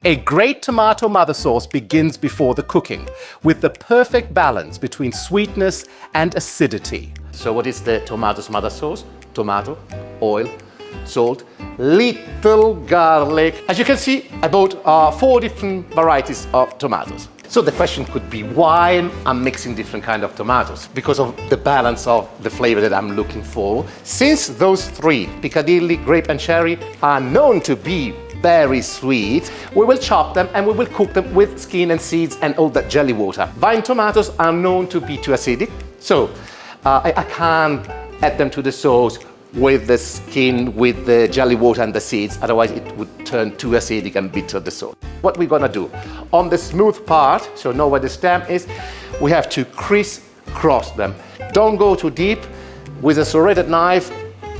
A great tomato mother sauce begins before the cooking, with the perfect balance between sweetness and acidity. So what is the tomato's mother sauce? Tomato, oil, salt, little garlic. As you can see, I bought 4 different varieties of tomatoes. So the question could be why I'm mixing different kind of tomatoes? Because of the balance of the flavor that I'm looking for. Since those 3, Piccadilly, grape and cherry, are known to be very sweet, we will chop them and we will cook them with skin and seeds and all that jelly water. Vine tomatoes are known to be too acidic, so I can't add them to the sauce with the skin, with the jelly water and the seeds, otherwise it would turn too acidic and bitter the sauce. What we're gonna do, on the smooth part, so know where the stem is, we have to crisscross them. Don't go too deep. With a serrated knife,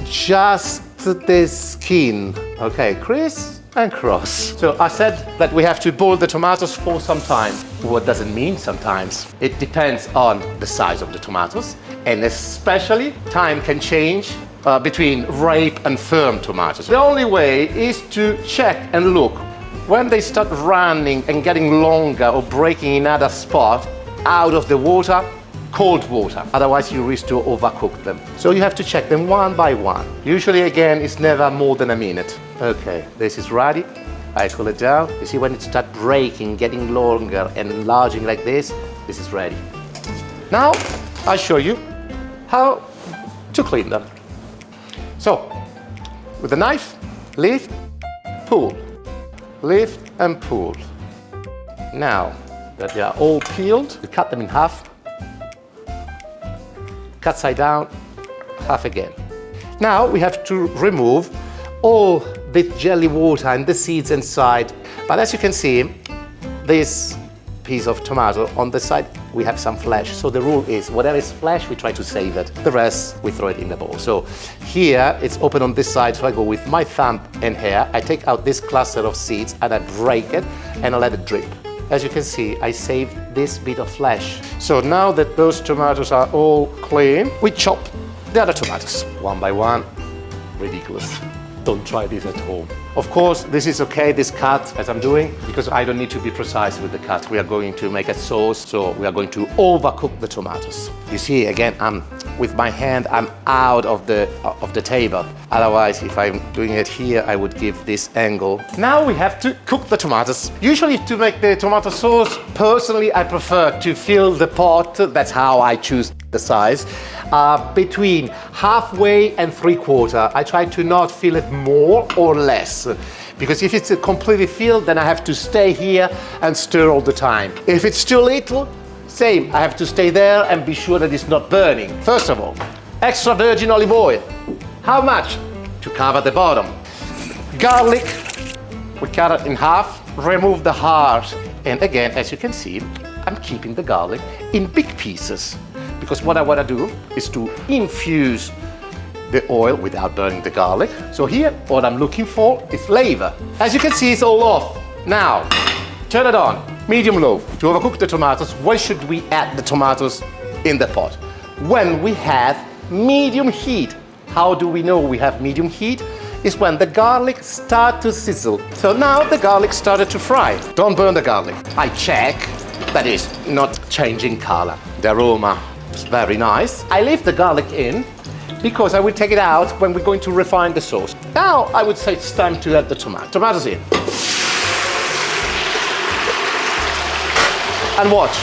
just the skin, okay, criss and cross. So I said that we have to boil the tomatoes for some time. What does it mean sometimes? It depends on the size of the tomatoes, and especially time can change between ripe and firm tomatoes. The only way is to check and look. When they start running and getting longer or breaking in other spot, out of the water, cold water. Otherwise you risk to overcook them. So you have to check them one by one. Usually again, it's never more than a minute. Okay, this is ready. I cool it down. You see when it starts breaking, getting longer and enlarging like this is ready. Now, I'll show you how to clean them. So, with a knife, lift, pull, lift and pull. Now that they are all peeled, we cut them in half, cut side down, half again. Now we have to remove all the jelly water and the seeds inside. But as you can see, this piece of tomato on the side, we have some flesh. So the rule is, whatever is flesh, we try to save it. The rest, we throw it in the bowl. So here, it's open on this side, so I go with my thumb in here. I take out this cluster of seeds and I break it and I let it drip. As you can see, I saved this bit of flesh. So now that those tomatoes are all clean, we chop the other tomatoes one by one. Ridiculous. Don't try this at home. Of course, this is okay, this cut, as I'm doing, because I don't need to be precise with the cut. We are going to make a sauce, so we are going to overcook the tomatoes. You see, again, with my hand, I'm out of the table. Otherwise, if I'm doing it here, I would give this angle. Now we have to cook the tomatoes. Usually to make the tomato sauce, personally, I prefer to fill the pot, that's how I choose the size, between halfway and 3/4. I try to not fill it more or less, because if it's completely filled, then I have to stay here and stir all the time. If it's too little, same, I have to stay there and be sure that it's not burning. First of all, extra virgin olive oil. How much? To cover the bottom. Garlic, we cut it in half, remove the heart, and again, as you can see, I'm keeping the garlic in big pieces, because what I want to do is to infuse the oil without burning the garlic. So here, what I'm looking for is flavor. As you can see, it's all off. Now, turn it on, medium-low. To overcook the tomatoes, when should we add the tomatoes in the pot? When we have medium heat. How do we know we have medium heat? Is when the garlic starts to sizzle. So now the garlic started to fry. Don't burn the garlic. I check that it's not changing color. The aroma is very nice. I leave the garlic in because I will take it out when we're going to refine the sauce. Now I would say it's time to add the tomatoes in. And watch.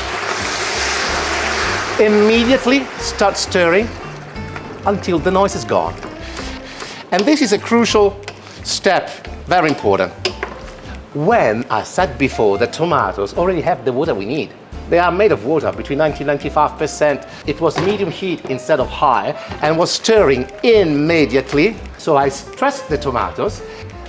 Immediately start stirring until the noise is gone. And this is a crucial step, very important. When I said before, the tomatoes already have the water we need. They are made of water, between 90 and 95%. It was medium heat instead of high and was stirring immediately. So I stressed the tomatoes.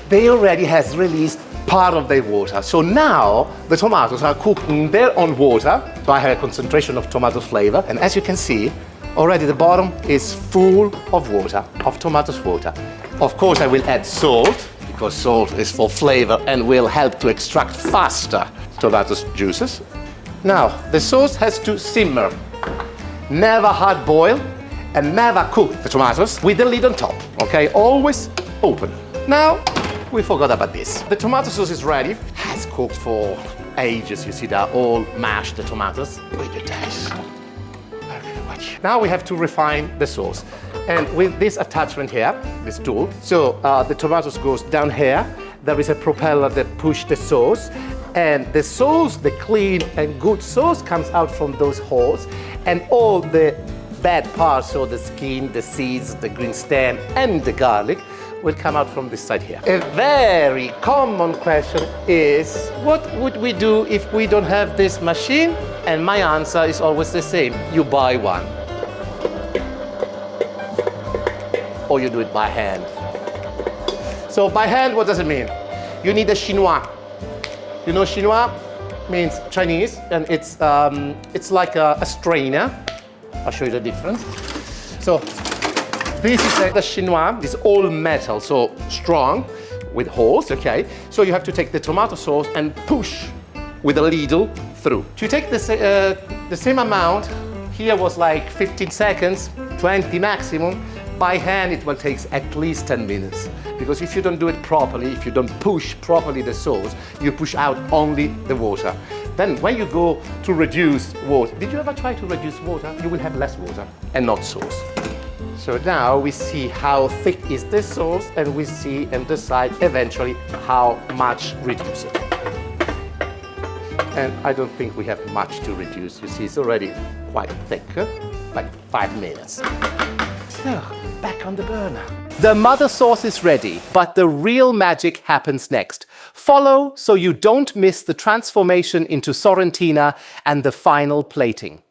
They already has released part of their water. So now the tomatoes are cooked in their own water. So I have a concentration of tomato flavor. And as you can see, already the bottom is full of water, of tomatoes water. Of course, I will add salt, because salt is for flavor and will help to extract faster tomatoes juices. Now, the sauce has to simmer. Never hard boil and never cook the tomatoes with the lid on top, okay? Always open. Now, we forgot about this. The tomato sauce is ready. Has cooked for ages. You see, they're all mashed, the tomatoes. With the taste. Okay, watch. Now we have to refine the sauce. And with this attachment here, this tool, so the tomatoes goes down here. There is a propeller that pushes the sauce. And the sauce, the clean and good sauce, comes out from those holes. And all the bad parts, so the skin, the seeds, the green stem, and the garlic, will come out from this side here. A very common question is, what would we do if we don't have this machine? And my answer is always the same. You buy one. Or you do it by hand. So by hand, what does it mean? You need a chinois. You know, chinois means Chinese, and it's like a strainer. I'll show you the difference. So this is the chinois. It's all metal, so strong, with holes, okay? So you have to take the tomato sauce and push with a ladle through. To take the same amount, here was like 15 seconds, 20 maximum. By hand, it will take at least 10 minutes. Because if you don't do it properly, if you don't push properly the sauce, you push out only the water. Then when you go to reduce water, did you ever try to reduce water? You will have less water and not sauce. So now we see how thick is the sauce, and we see and decide eventually how much reduce it. And I don't think we have much to reduce. You see, it's already quite thick, like 5 minutes. So, back on the burner. The mother sauce is ready, but the real magic happens next. Follow so you don't miss the transformation into Sorrentina and the final plating.